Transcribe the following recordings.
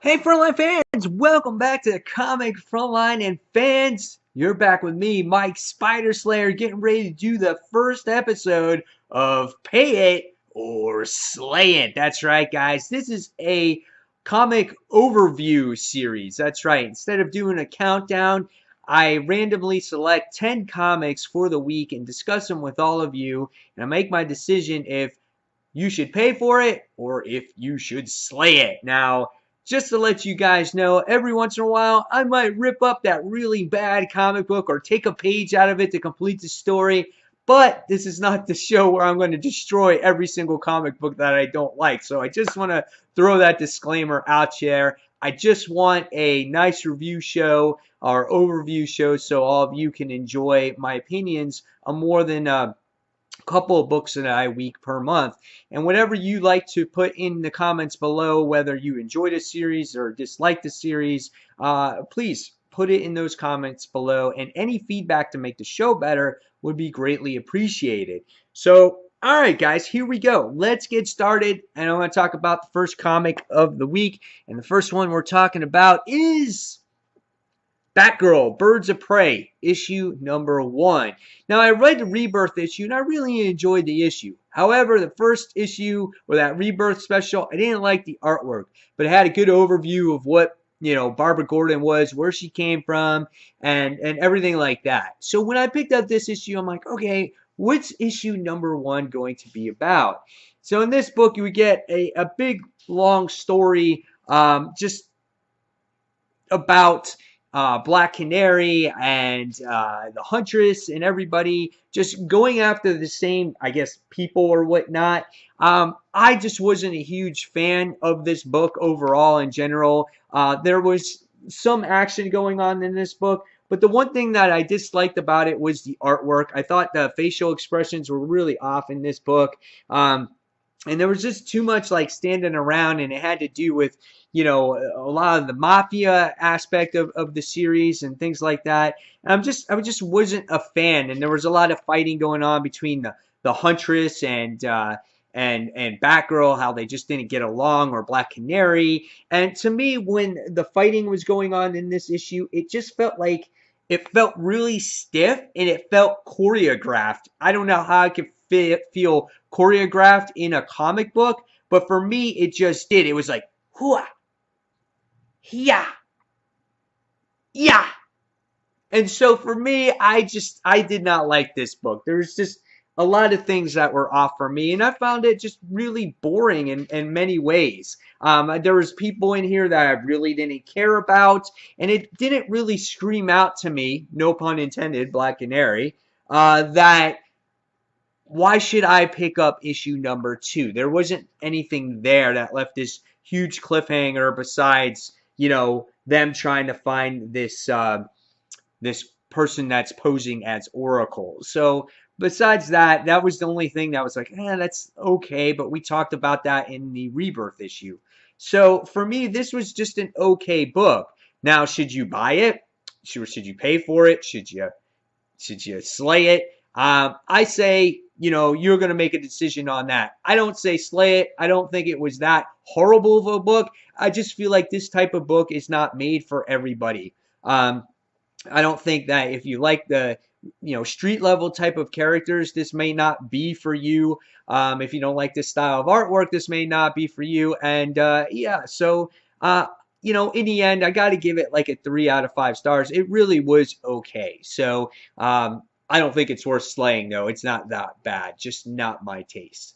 Hey Frontline fans, welcome back to Comic Frontline, and fans, you're back with me, Mike Spider Slayer, getting ready to do the first episode of Pay It or Slay It. That's right, guys. This is a comic overview series. That's right. Instead of doing a countdown, I randomly select 10 comics for the week and discuss them with all of you, and I make my decision if you should pay for it or if you should slay it. Now, just to let you guys know, every once in a while, I might rip up that really bad comic book or take a page out of it to complete the story. But this is not the show where I'm going to destroy every single comic book that I don't like. So I just want to throw that disclaimer out there. I just want a nice review show or overview show so all of you can enjoy my opinions on more than couple of books a week per month. And whatever you like to put in the comments below, whether you enjoyed a series or dislike the series, please put it in those comments below. And any feedback to make the show better would be greatly appreciated. So, all right, guys, here we go. Let's get started. And I'm going to talk about the first comic of the week. And the first one we're talking about is Batgirl, Birds of Prey, issue number 1. Now, I read the Rebirth issue, and I really enjoyed the issue. However, the first issue, or that Rebirth special, I didn't like the artwork, but it had a good overview of what, Barbara Gordon was, where she came from, and everything like that. So when I picked up this issue, I'm like, okay, what's issue number 1 going to be about? So in this book, you get a big, long story just about Black Canary and the Huntress and everybody just going after the same, I guess, people or whatnot. I just wasn't a huge fan of this book overall in general. There was some action going on in this book, but the one thing that I disliked about it was the artwork. I thought the facial expressions were really off in this book. And there was just too much like standing around, and it had to do with, a lot of the mafia aspect of the series and things like that. And I just wasn't a fan, and there was a lot of fighting going on between the Huntress and Batgirl, how they just didn't get along, or Black Canary. And to me, when the fighting was going on in this issue, it just felt like it felt really stiff and it felt choreographed. I don't know how I could feel choreographed in a comic book, but for me, it just did. It was like, hooah, yeah, yeah. And so for me, I did not like this book. There's just a lot of things that were off for me, and I found it just really boring in many ways. There was people in here that I really didn't care about, and it didn't really scream out to me, no pun intended, Black Canary, that why should I pick up issue number 2? There wasn't anything there that left this huge cliffhanger besides, them trying to find this this person that's posing as Oracle. So besides that, that was the only thing that was like, that's okay, but we talked about that in the Rebirth issue. So for me, this was just an okay book. Now, should you buy it? Should you pay for it? Should you slay it? I say, you're going to make a decision on that. I don't say slay it. I don't think it was that horrible of a book. I just feel like this type of book is not made for everybody. I don't think that if you like the, street level type of characters, this may not be for you. If you don't like this style of artwork, this may not be for you. And yeah, so, in the end, I got to give it like a 3 out of 5 stars. It really was okay. So, I don't think it's worth slaying, though. It's not that bad. Just not my taste.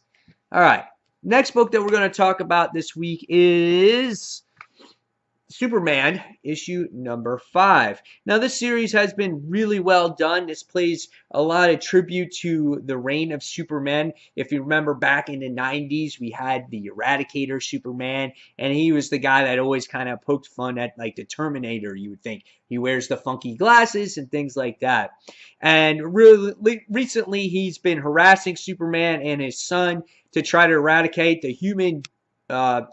All right. Next book that we're going to talk about this week is Superman, issue number 5. Now, this series has been really well done. This plays a lot of tribute to the reign of Superman. If you remember back in the 90s, we had the Eradicator Superman, and he was the guy that always kind of poked fun at, like, the Terminator, you would think. He wears the funky glasses and things like that. And really, recently, he's been harassing Superman and his son to try to eradicate the human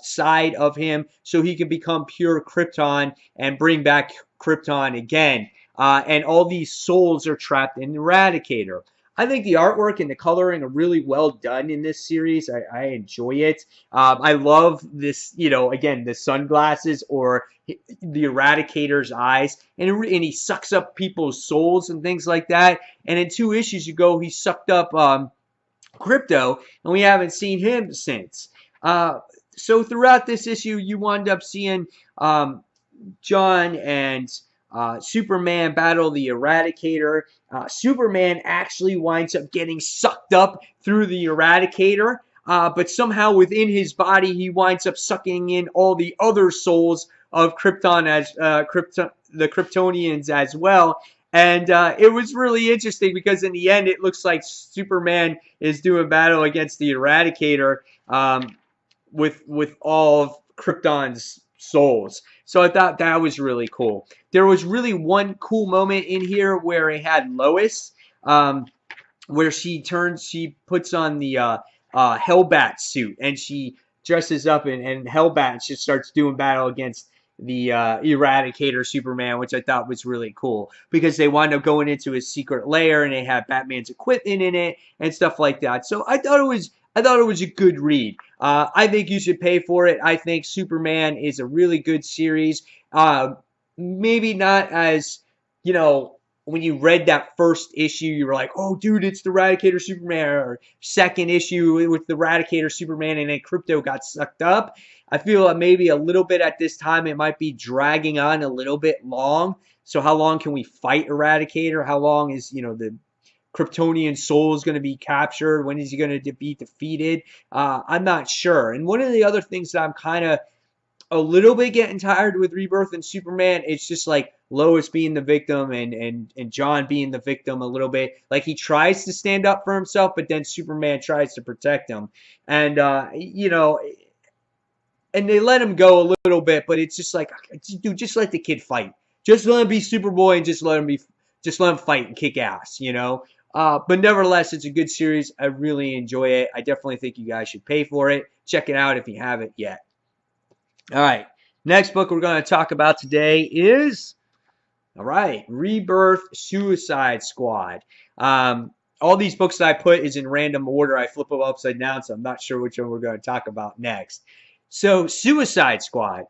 side of him so he can become pure Krypton and bring back Krypton again. And all these souls are trapped in the Eradicator. I think the artwork and the coloring are really well done in this series. I enjoy it. I love this, again, the sunglasses or the Eradicator's eyes, and he sucks up people's souls and things like that. And in 2 issues ago, he sucked up Crypto, and we haven't seen him since. So throughout this issue, you wind up seeing John and Superman battle the Eradicator. Superman actually winds up getting sucked up through the Eradicator, but somehow within his body, he winds up sucking in all the other souls of Krypton as the Kryptonians as well. And it was really interesting because in the end, it looks like Superman is doing battle against the Eradicator with all of Krypton's souls. So I thought that was really cool. There was really one cool moment in here where it had Lois, where she puts on the Hellbat suit, and she dresses up in Hellbat, and she starts doing battle against the Eradicator Superman, which I thought was really cool because they wind up going into his secret lair and they have Batman's equipment in it and stuff like that. So I thought it was a good read. I think you should pay for it. I think Superman is a really good series. Maybe not as, when you read that first issue, you were like, oh, dude, it's the Eradicator Superman. Or second issue with the Eradicator Superman and then Crypto got sucked up. I feel like maybe a little bit at this time it might be dragging on a little bit long. So how long can we fight Eradicator? How long is, the Kryptonian soul is going to be captured? When is he going to be defeated? I'm not sure. And one of the other things that I'm kind of a little bit getting tired with Rebirth and Superman, it's just like Lois being the victim and John being the victim a little bit. Like he tries to stand up for himself, but then Superman tries to protect him. And, and they let him go a little bit, but it's just like, dude, just let the kid fight. Just let him be Superboy and just let him fight and kick ass, But nevertheless, it's a good series. I really enjoy it. I definitely think you guys should pay for it. Check it out if you haven't yet. All right. Next book we're going to talk about today is, Rebirth Suicide Squad. All these books that I put is in random order. I flip them upside down, so I'm not sure which one we're going to talk about next. So, Suicide Squad.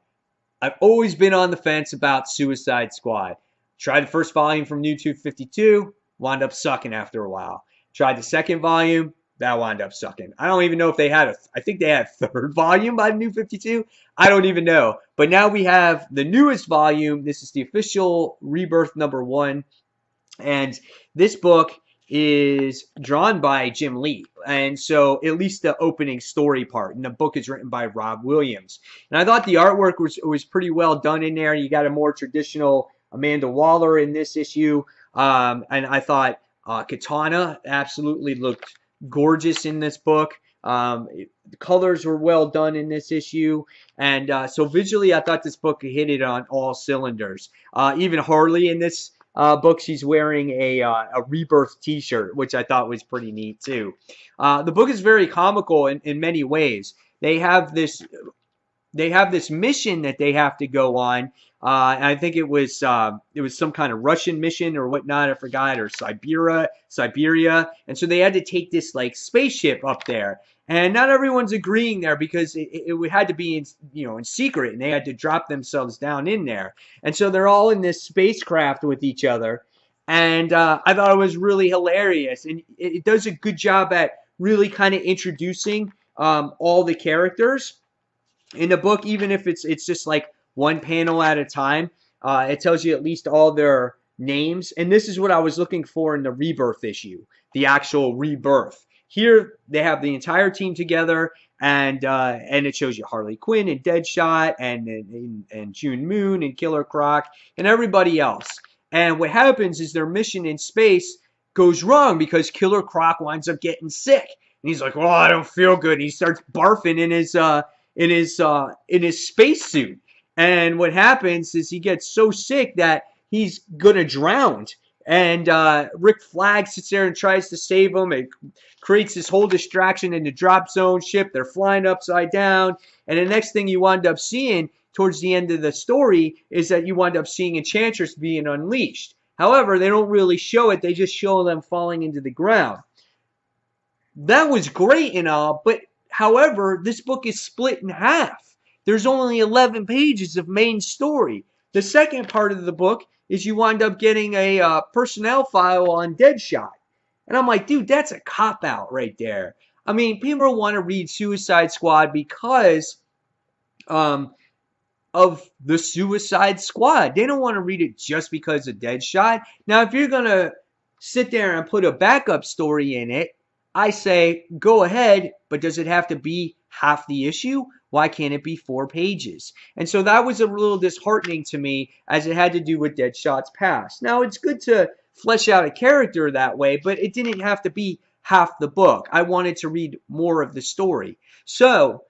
I've always been on the fence about Suicide Squad. Tried the first volume from New 252, wound up sucking after a while. Tried the second volume, that wound up sucking. I don't even know if they had I think they had a third volume by New 52. I don't even know. But now we have the newest volume. This is the official Rebirth #1. And this book is drawn by Jim Lee. And so at least the opening story part. And the book is written by Rob Williams. And I thought the artwork was pretty well done in there. You got a more traditional Amanda Waller in this issue. And I thought Katana absolutely looked gorgeous in this book. The colors were well done in this issue. And so visually, I thought this book hit it on all cylinders. Even Harley in this book, she's wearing a Rebirth t-shirt, which I thought was pretty neat too. The book is very comical in many ways. They have this mission that they have to go on. And I think it was some kind of Russian mission or whatnot, I forgot, or Siberia. And so they had to take this like spaceship up there. And not everyone's agreeing there because it had to be in secret, and they had to drop themselves down in there. And so they're all in this spacecraft with each other. And I thought it was really hilarious. And it does a good job at really kind of introducing all the characters in the book, even if it's just like one panel at a time. It tells you at least all their names. And this is what I was looking for in the Rebirth issue, the actual Rebirth. Here, they have the entire team together, and it shows you Harley Quinn and Deadshot and June Moon and Killer Croc and everybody else. And what happens is their mission in space goes wrong because Killer Croc winds up getting sick. And he's like, "Oh, I don't feel good." And he starts barfing in his spacesuit. And what happens is he gets so sick that he's gonna drown. And Rick Flag sits there and tries to save him. It creates this whole distraction in the drop zone ship. They're flying upside down. And the next thing you wind up seeing towards the end of the story is that you wind up seeing Enchantress being unleashed. However, they don't really show it. They just show them falling into the ground. That was great and all, but however, this book is split in half. There's only 11 pages of main story. The second part of the book is you wind up getting a personnel file on Deadshot. And I'm like, dude, that's a cop-out right there. I mean, people want to read Suicide Squad because of the Suicide Squad. They don't want to read it just because of Deadshot. Now, if you're going to sit there and put a backup story in it, I say, go ahead, but does it have to be half the issue? Why can't it be 4 pages? And so that was a little disheartening to me, as it had to do with Deadshot's past. Now, it's good to flesh out a character that way, but it didn't have to be half the book. I wanted to read more of the story. So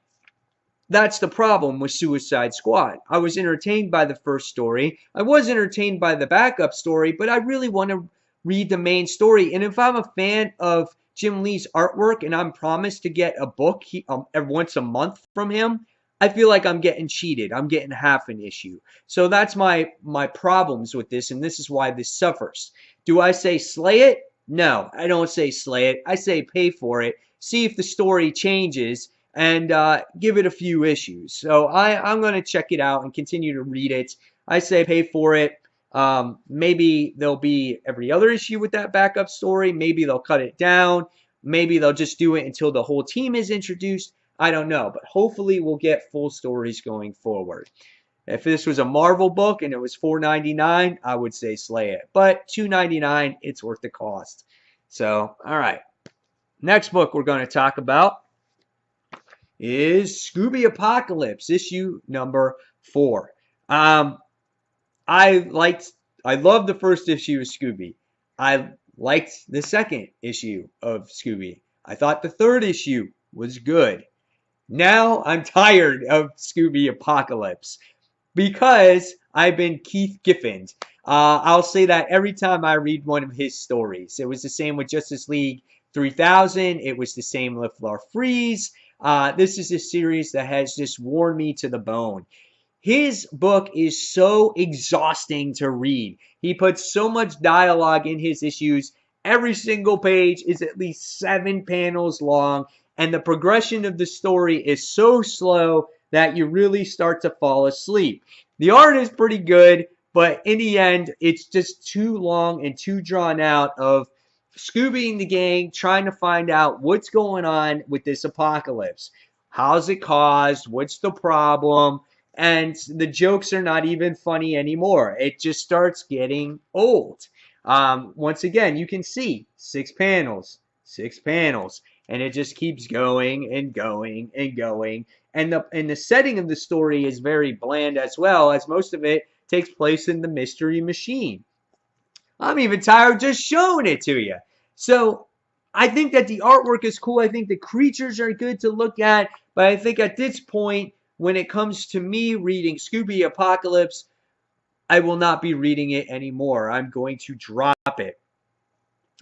that's the problem with Suicide Squad. I was entertained by the first story. I was entertained by the backup story, but I really want to read the main story. And if I'm a fan of Jim Lee's artwork and I'm promised to get a book once a month from him, I feel like I'm getting cheated. I'm getting half an issue. So that's my problems with this, and this is why this suffers. Do I say slay it? No, I don't say slay it. I say pay for it, see if the story changes, and give it a few issues. So I'm going to check it out and continue to read it. I say pay for it. Maybe there'll be every other issue with that backup story. Maybe they'll cut it down. Maybe they'll just do it until the whole team is introduced. I don't know, but hopefully we'll get full stories going forward. If this was a Marvel book and it was $4.99, I would say slay it. But $2.99, it's worth the cost. So, all right. Next book we're going to talk about is Scooby Apocalypse, issue number 4. I loved the first issue of Scooby. I liked the second issue of Scooby. I thought the third issue was good. Now I'm tired of Scooby Apocalypse because I've been Keith Giffened. I'll say that every time I read one of his stories. It was the same with Justice League 3000. It was the same with La Freeze. This is a series that has just worn me to the bone. His book is so exhausting to read. He puts so much dialogue in his issues. Every single page is at least 7 panels long, and the progression of the story is so slow that you really start to fall asleep. The art is pretty good, but in the end, it's just too long and too drawn out of Scooby and the gang trying to find out what's going on with this apocalypse. How's it caused? What's the problem? And the jokes are not even funny anymore. It just starts getting old. Once again, you can see 6 panels, and it just keeps going and going and going. And the setting of the story is very bland as well, as most of it takes place in the Mystery Machine. I'm even tired of just showing it to you. So I think that the artwork is cool. I think the creatures are good to look at. But I think at this point, when it comes to me reading Scooby Apocalypse, I will not be reading it anymore. I'm going to drop it.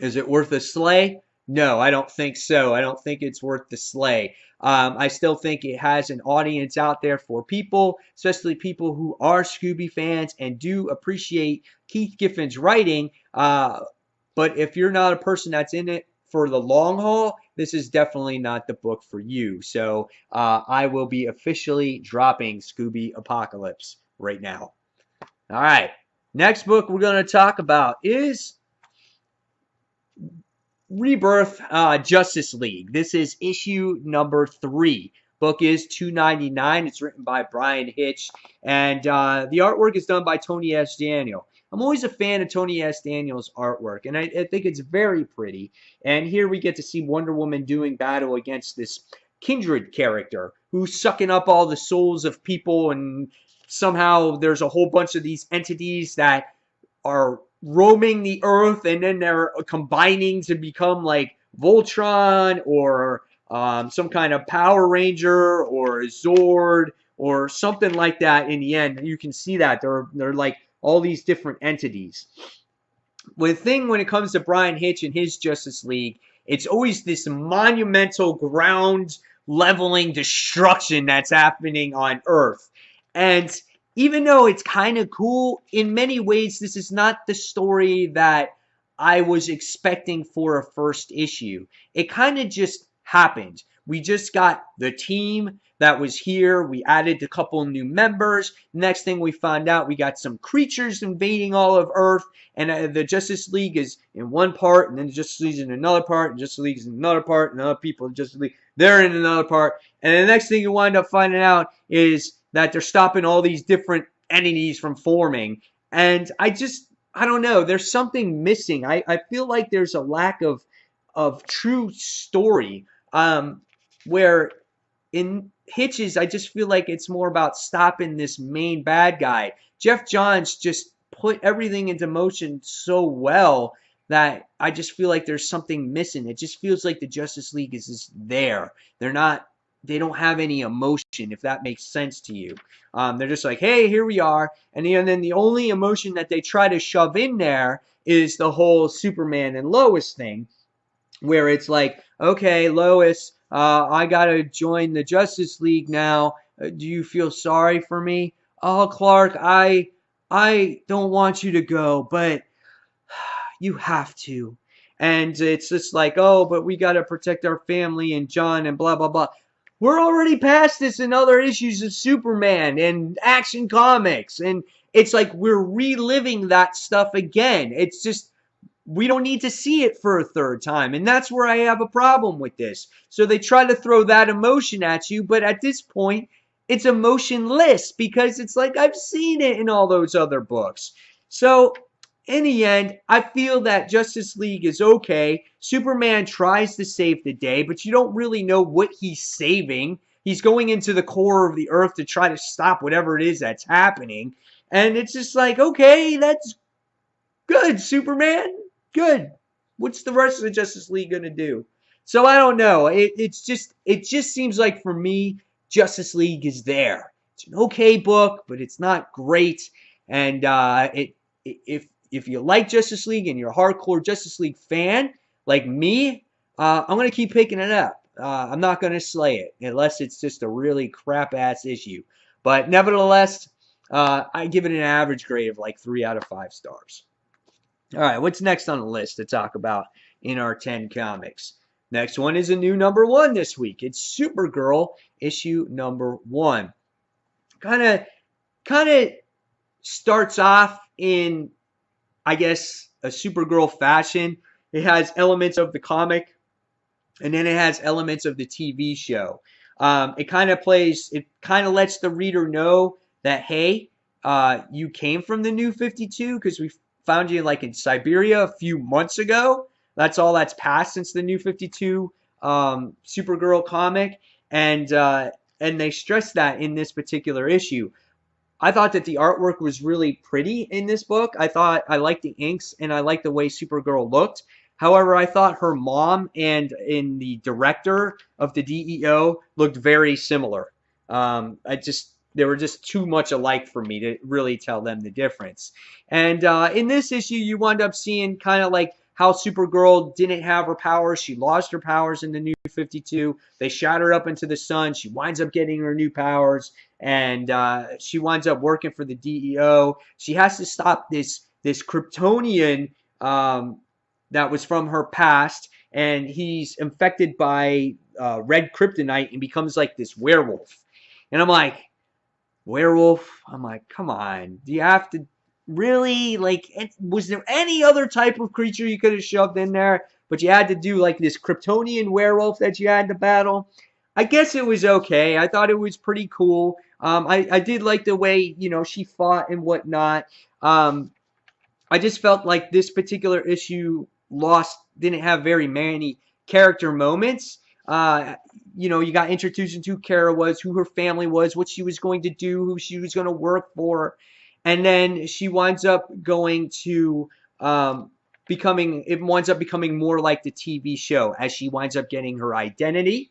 Is it worth a slay? No, I don't think so. I don't think it's worth the slay. I still think it has an audience out there for people, especially people who are Scooby fans and do appreciate Keith Giffen's writing. But if you're not a person that's in it for the long haul, this is definitely not the book for you. So I will be officially dropping Scooby Apocalypse right now. All right. Next book we're going to talk about is Rebirth Justice League. This is issue number 3. Book is $2.99. It's written by Brian Hitch, and the artwork is done by Tony S. Daniel. I'm always a fan of Tony S. Daniel's artwork, and I think it's very pretty. And here we get to see Wonder Woman doing battle against this Kindred character who's sucking up all the souls of people, and somehow there's a whole bunch of these entities that are roaming the earth, and then they're combining to become like Voltron or some kind of Power Ranger or Zord or something like that. In the end, you can see that they're like all these different entities. The thing when it comes to Brian Hitch and his Justice League, it's always this monumental ground leveling destruction that's happening on Earth. And even though it's kind of cool, in many ways, this is not the story that I was expecting for a first issue. It kind of just happened. We just got the team that was here. We added a couple new members. Next thing we found out, we got some creatures invading all of Earth, and the Justice League is in one part, and then the Justice League is in another part, and Justice League is in another part, and other people in Justice League, they're in another part. And the next thing you wind up finding out is that they're stopping all these different entities from forming. And I don't know, there's something missing. I feel like there's a lack of true story. Where in Hitches, I just feel like it's more about stopping this main bad guy. Jeff Johns just put everything into motion so well that I just feel like there's something missing. It just feels like the Justice League is just there. They don't have any emotion, if that makes sense to you. They're just like, hey, here we are. And then the only emotion that they try to shove in there is the whole Superman and Lois thing, where it's like, okay, Lois, I gotta join the Justice League now. Do you feel sorry for me? Oh, Clark, I don't want you to go, but you have to. And it's just like, oh, but we gotta protect our family and John and blah, blah, blah. We're already past this in other issues of Superman and Action Comics. And it's like we're reliving that stuff again. It's just, we don't need to see it for a third time. And that's where I have a problem with this. So they try to throw that emotion at you, but at this point, it's emotionless because it's like I've seen it in all those other books. So in the end, I feel that Justice League is okay. Superman tries to save the day, but you don't really know what he's saving. He's going into the core of the earth to try to stop whatever it is that's happening. And it's just like, okay, that's good, Superman. Good. What's the rest of the Justice League going to do? So I don't know. It just seems like for me, Justice League is there. It's an okay book, but it's not great. And if you like Justice League and you're a hardcore Justice League fan like me, I'm going to keep picking it up. I'm not going to slay it unless it's just a really crap-ass issue. But nevertheless, I give it an average grade of like 3 out of 5 stars. All right, what's next on the list to talk about in our 10 comics? Next one is a new #1 this week. It's Supergirl issue #1. Kind of starts off in, I guess, a Supergirl fashion. It has elements of the comic, and then it has elements of the TV show. It kind of lets the reader know that, hey, you came from the New 52 because we found you like in Siberia a few months ago. That's all that's passed since the New 52 Supergirl comic, and they stress that in this particular issue. I thought that the artwork was really pretty in this book. I liked the inks and I liked the way Supergirl looked. However, I thought her mom and in the director of the DEO looked very similar. They were just too much alike for me to really tell them the difference. And in this issue, you wind up seeing kind of like how Supergirl didn't have her powers. She lost her powers in the New 52. They shot her up into the sun. She winds up getting her new powers, and she winds up working for the DEO. She has to stop this Kryptonian that was from her past, and he's infected by red kryptonite and becomes like this werewolf. And I'm like, werewolf? I'm like, come on. Do you have to really, like, was there any other type of creature you could have shoved in there? But you had to do like this Kryptonian werewolf that you had to battle. I guess it was okay. I thought it was pretty cool. I did like the way, she fought and whatnot. I just felt like this particular issue didn't have very many character moments. You got introduced into who Kara was, who her family was, what she was going to do, who she was going to work for. And then she winds up going to becoming more like the TV show as she winds up getting her identity,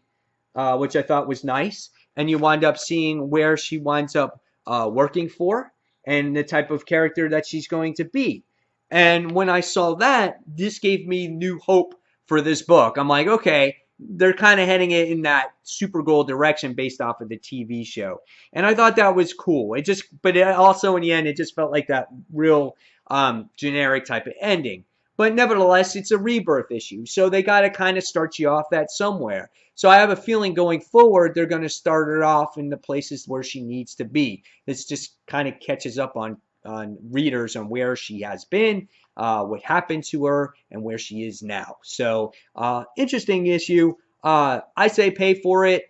which I thought was nice. And you wind up seeing where she winds up working for and the type of character that she's going to be. And when I saw that, this gave me new hope for this book. I'm like, okay, they're kind of heading it in that Supergirl direction based off of the TV show. And I thought that was cool. But it also in the end, it just felt like that real generic type of ending. But nevertheless, it's a Rebirth issue, so they got to kind of start you off that somewhere. So I have a feeling going forward, they're going to start her off in the places where she needs to be. This just kind of catches up on readers on where she has been, what happened to her, and where she is now. So interesting issue. I say pay for it.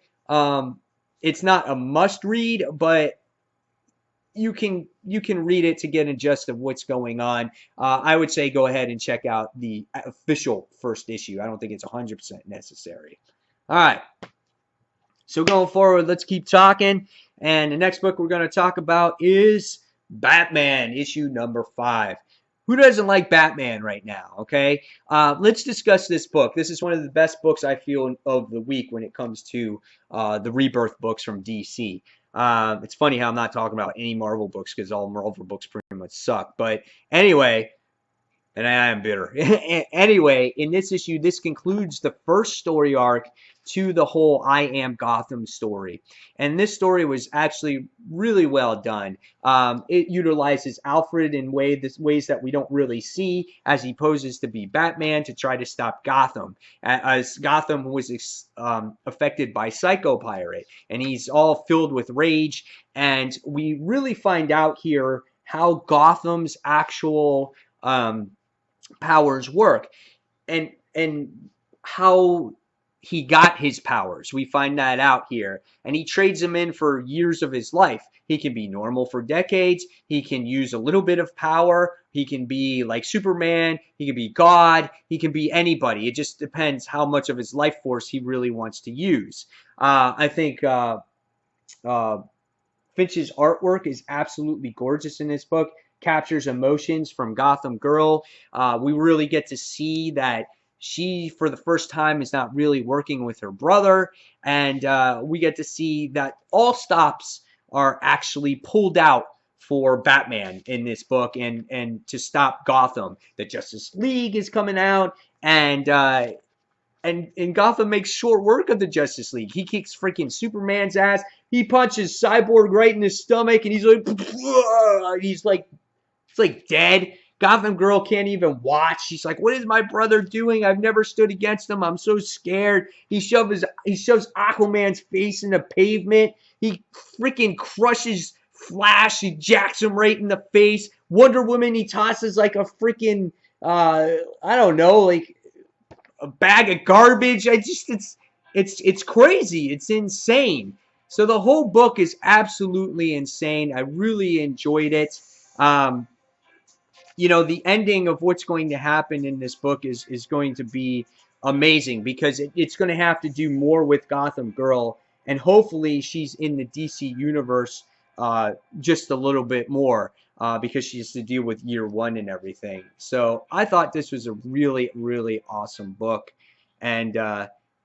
It's not a must read, but you can read it to get a gist of what's going on. I would say go ahead and check out the official first issue. I don't think it's 100% necessary. All right. So going forward, let's keep talking. And the next book we're going to talk about is Batman, issue number 5. Who doesn't like Batman right now, okay? Let's discuss this book. This is one of the best books I feel of the week when it comes to the Rebirth books from DC. It's funny how I'm not talking about any Marvel books because all Marvel books pretty much suck. But anyway, and I am bitter. Anyway, in this issue, this concludes the first story arc to the whole I Am Gotham story. And this story was actually really well done. It utilizes Alfred in ways that we don't really see as he poses to be Batman to try to stop Gotham. As Gotham was affected by Psycho Pirate. And he's all filled with rage. And we really find out here how Gotham's actual powers work. And how he got his powers. We find that out here. And he trades them in for years of his life. He can be normal for decades. He can use a little bit of power. He can be like Superman. He can be God. He can be anybody. It just depends how much of his life force he really wants to use. I think Finch's artwork is absolutely gorgeous in this book. Captures emotions from Gotham Girl. We really get to see that she, for the first time, is not really working with her brother. And we get to see that all stops are actually pulled out for Batman in this book and to stop Gotham. The Justice League is coming out, and Gotham makes short work of the Justice League. He kicks freaking Superman's ass. He punches Cyborg right in his stomach, and he's like, it's like dead. Gotham Girl can't even watch. She's like, what is my brother doing? I've never stood against him. I'm so scared. He shoves Aquaman's face in the pavement. He freaking crushes Flash. He jacks him right in the face. Wonder Woman, he tosses like a freaking, I don't know, like a bag of garbage. It's crazy. It's insane. So the whole book is absolutely insane. I really enjoyed it. You know, the ending of what's going to happen in this book is going to be amazing because it's going to have to do more with Gotham Girl, and hopefully she's in the DC universe just a little bit more because she has to deal with year one and everything. So I thought this was a really, really awesome book, and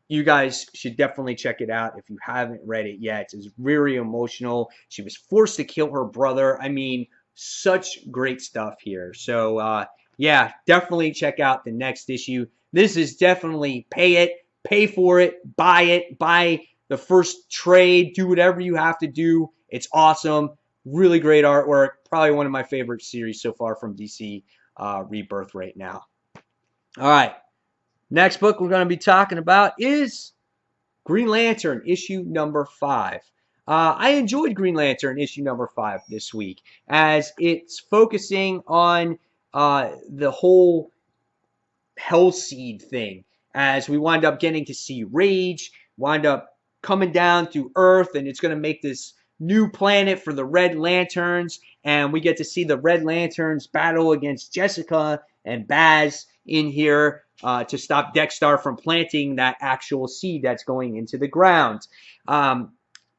you guys should definitely check it out if you haven't read it yet. It's very emotional. She was forced to kill her brother. I mean, such great stuff here. So yeah, definitely check out the next issue. This is definitely pay for it, buy the first trade, do whatever you have to do. It's awesome. Really great artwork. Probably one of my favorite series so far from DC Rebirth right now. All right. Next book we're going to be talking about is Green Lantern issue number 5. I enjoyed Green Lantern issue number 5 this week as it's focusing on the whole Hellseed thing as we wind up getting to see Rage wind up coming down through Earth, and it's going to make this new planet for the Red Lanterns, and we get to see the Red Lanterns battle against Jessica and Baz in here to stop Dexter from planting that actual seed that's going into the ground.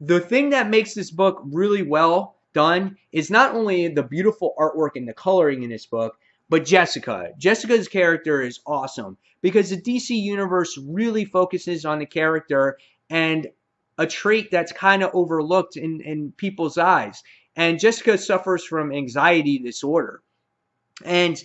The thing that makes this book really well done is not only the beautiful artwork and the coloring in this book, but Jessica. Jessica's character is awesome because the DC universe really focuses on the character and a trait that's kind of overlooked in people's eyes. And Jessica suffers from anxiety disorder. And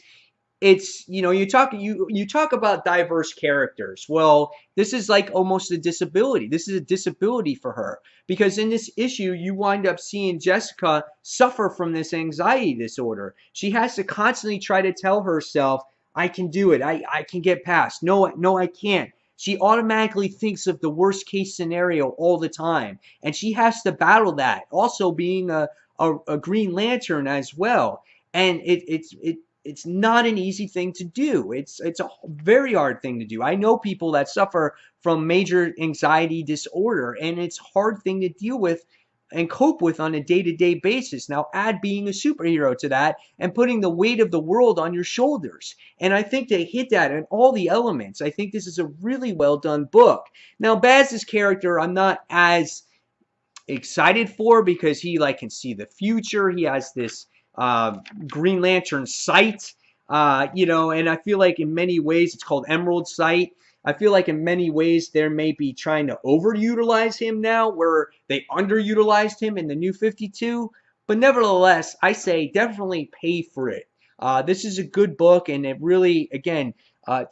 it's, you talk about diverse characters. Well, this is like almost a disability. This is a disability for her, because in this issue you wind up seeing Jessica suffer from this anxiety disorder. She has to constantly try to tell herself, I can do it. I can get past. No, I can't. She automatically thinks of the worst case scenario all the time, and she has to battle that. Also, being a Green Lantern as well, and it's not an easy thing to do. It's a very hard thing to do. I know people that suffer from major anxiety disorder, and it's a hard thing to deal with and cope with on a day-to-day basis. Now add being a superhero to that and putting the weight of the world on your shoulders. And I think they hit that in all the elements. I think this is a really well done book. Now Baz's character, I'm not as excited for, because he like can see the future. He has this Green Lantern sight, and I feel like in many ways it's called Emerald Sight. I feel like in many ways they may be trying to overutilize him now, where they underutilized him in the New 52. But nevertheless, I say definitely pay for it. This is a good book, and it really, again,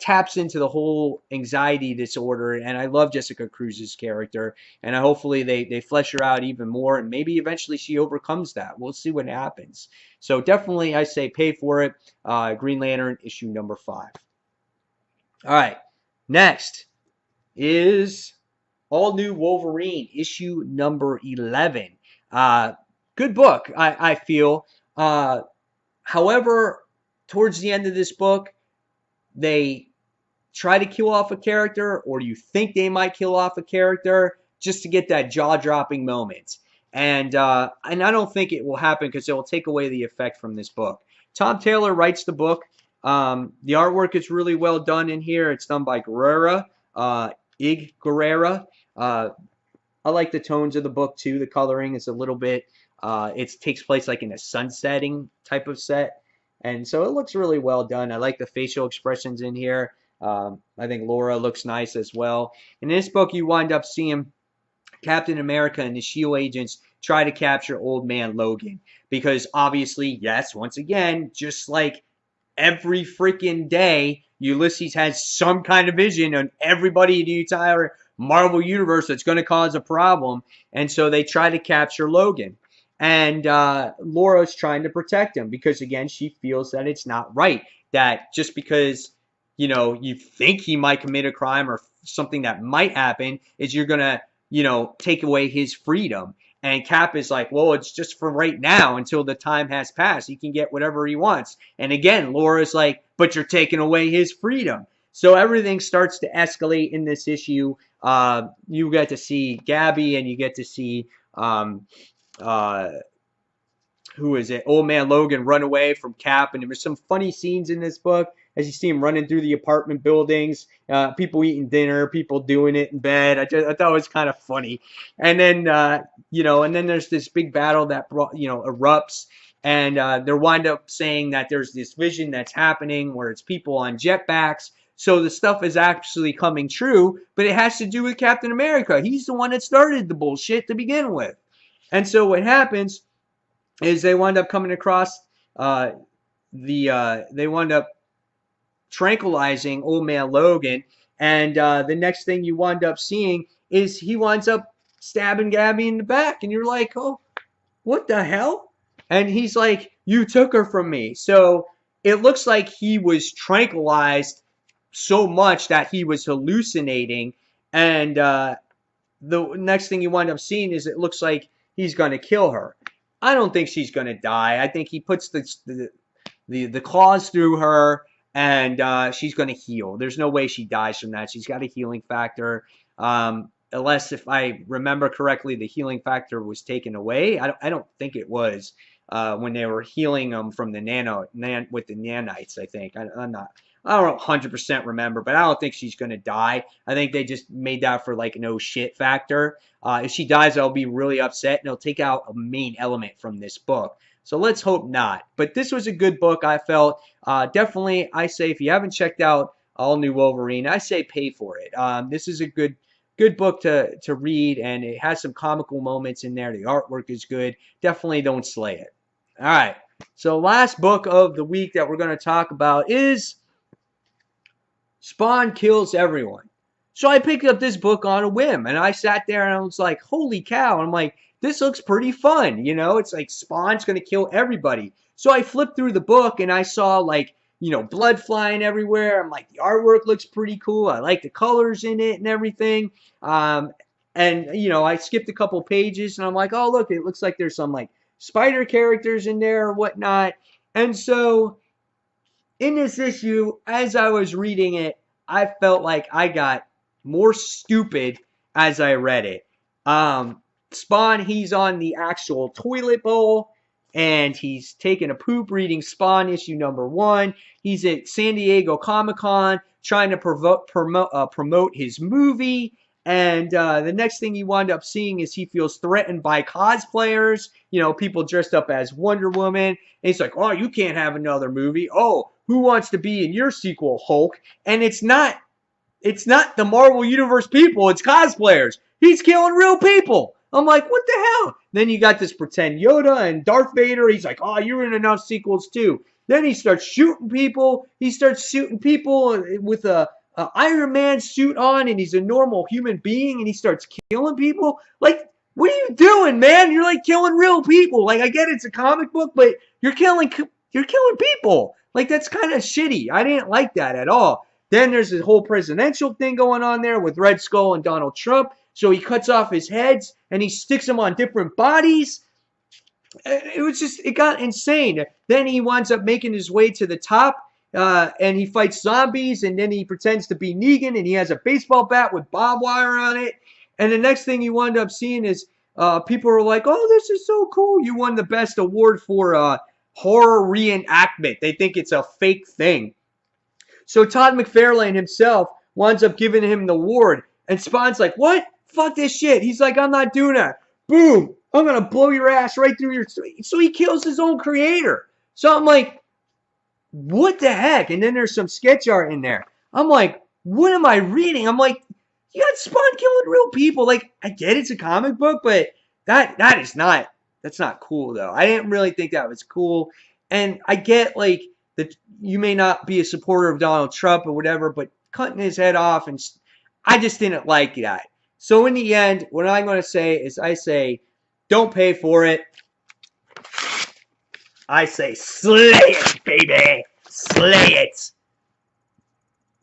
taps into the whole anxiety disorder. And I love Jessica Cruz's character, and hopefully they flesh her out even more, and maybe eventually she overcomes that. We'll see what happens. So definitely, I say pay for it. Green Lantern issue number 5. All right, next is All New Wolverine issue number 11. Good book, I feel. However, towards the end of this book, they try to kill off a character, or you think they might kill off a character, just to get that jaw-dropping moment. And I don't think it will happen, because it will take away the effect from this book. Tom Taylor writes the book. The artwork is really well done in here. It's done by Guerrera, Ig Guerrera. I like the tones of the book too. The coloring is a little bit, it takes place like in a sunsetting type of set. And so it looks really well done. I like the facial expressions in here. I think Laura looks nice as well. In this book, you wind up seeing Captain America and the S.H.I.E.L.D. agents try to capture Old Man Logan. Because obviously, yes, once again, just like every freaking day, Ulysses has some kind of vision on everybody in the entire Marvel Universe that's going to cause a problem. And so they try to capture Logan. And Laura's trying to protect him, because, again, she feels that it's not right. That just because, you think he might commit a crime or something that might happen, is you're going to, take away his freedom. And Cap is like, well, it's just for right now until the time has passed. He can get whatever he wants. And again, Laura's like, but you're taking away his freedom. So everything starts to escalate in this issue. You get to see Gabby, and you get to see, who is it? Old Man Logan run away from Cap. And there were some funny scenes in this book, as you see him running through the apartment buildings, people eating dinner, people doing it in bed. I thought it was kind of funny. And then, and then there's this big battle that erupts, and they wind up saying that there's this vision that's happening where it's people on jetpacks. So the stuff is actually coming true, but it has to do with Captain America. He's the one that started the bullshit to begin with. And so what happens is they wind up coming across they wind up tranquilizing Old Man Logan, and the next thing you wind up seeing is he winds up stabbing Gabby in the back, and you're like, oh, what the hell? And he's like, you took her from me. So it looks like he was tranquilized so much that he was hallucinating, and the next thing you wind up seeing is it looks like he's going to kill her. I don't think she's going to die. I think he puts the claws through her, and she's going to heal. There's no way she dies from that. She's got a healing factor. Unless, if I remember correctly, the healing factor was taken away. I don't think it was when they were healing them from the with the nanites, I think. I don't 100% remember, but I don't think she's going to die. I think they just made that for like no shit factor. If she dies, I'll be really upset, and it'll take out a main element from this book. So let's hope not. But this was a good book, I felt. Definitely, I say if you haven't checked out All New Wolverine, I say pay for it. This is a good book to read, and it has some comical moments in there. The artwork is good. Definitely don't slay it. All right. So last book of the week that we're going to talk about is Spawn Kills Everyone. So I picked up this book on a whim, and I sat there and I was like, holy cow. And I'm like, this looks pretty fun. You know, it's like Spawn's going to kill everybody. So I flipped through the book and I saw like, you know, blood flying everywhere. I'm like, the artwork looks pretty cool. I like the colors in it and everything. And, you know, I skipped a couple pages and I'm like, oh, look, it looks like there's some like spider characters in there or whatnot. And so in this issue, as I was reading it, I felt like I got more stupid as I read it. Spawn, he's on the actual toilet bowl, and he's taking a poop reading Spawn issue #1. He's at San Diego Comic-Con trying to promote his movie. And the next thing he wound up seeing is he feels threatened by cosplayers, you know, people dressed up as Wonder Woman. And he's like, oh, you can't have another movie. Oh, who wants to be in your sequel, Hulk? And it's not the Marvel Universe people, it's cosplayers. He's killing real people. I'm like, what the hell? Then you got this pretend Yoda and Darth Vader. He's like, oh, you're in enough sequels too. Then he starts shooting people. He starts shooting people with a Iron Man suit on, and he's a normal human being, and he starts killing people. Like, what are you doing, man? You're like killing real people. Like, I get it's a comic book, but you're killing people. Like, that's kind of shitty. I didn't like that at all. Then there's this whole presidential thing going on there with Red Skull and Donald Trump. So he cuts off his heads and he sticks them on different bodies. It got insane. Then he winds up making his way to the top and he fights zombies, and then he pretends to be Negan and he has a baseball bat with barbed wire on it. And the next thing you wind up seeing is people are like, oh, this is so cool. You won the best award for horror reenactment. They think it's a fake thing. So Todd McFarlane himself winds up giving him the award. And Spawn's like, what? Fuck this shit. He's like, I'm not doing that. Boom. I'm going to blow your ass right through your... So he kills his own creator. So I'm like, what the heck? And then there's some sketch art in there. I'm like, what am I reading? I'm like, you got Spawn killing real people. Like, I get it's a comic book, but that's not cool, though. I didn't really think that was cool. And I get, like, that you may not be a supporter of Donald Trump or whatever, but cutting his head off, and I just didn't like that. So in the end, what I'm going to say is I say, don't pay for it. I say, slay it, baby. Slay it.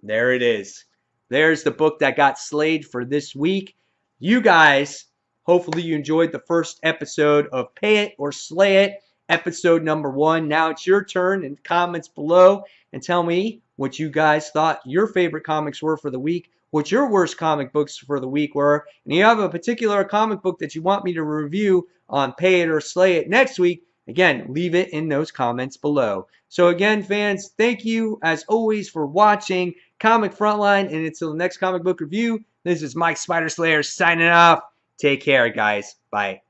There it is. There's the book that got slayed for this week. You guys, hopefully you enjoyed the first episode of Pay It or Slay It, episode #1. Now it's your turn in the comments below and tell me what you guys thought your favorite comics were for the week, what your worst comic books for the week were, and you have a particular comic book that you want me to review on Pay It or Slay It next week, again, leave it in those comments below. So again, fans, thank you as always for watching Comic Frontline, and until the next comic book review, this is Mike Spider Slayer signing off. Take care, guys. Bye.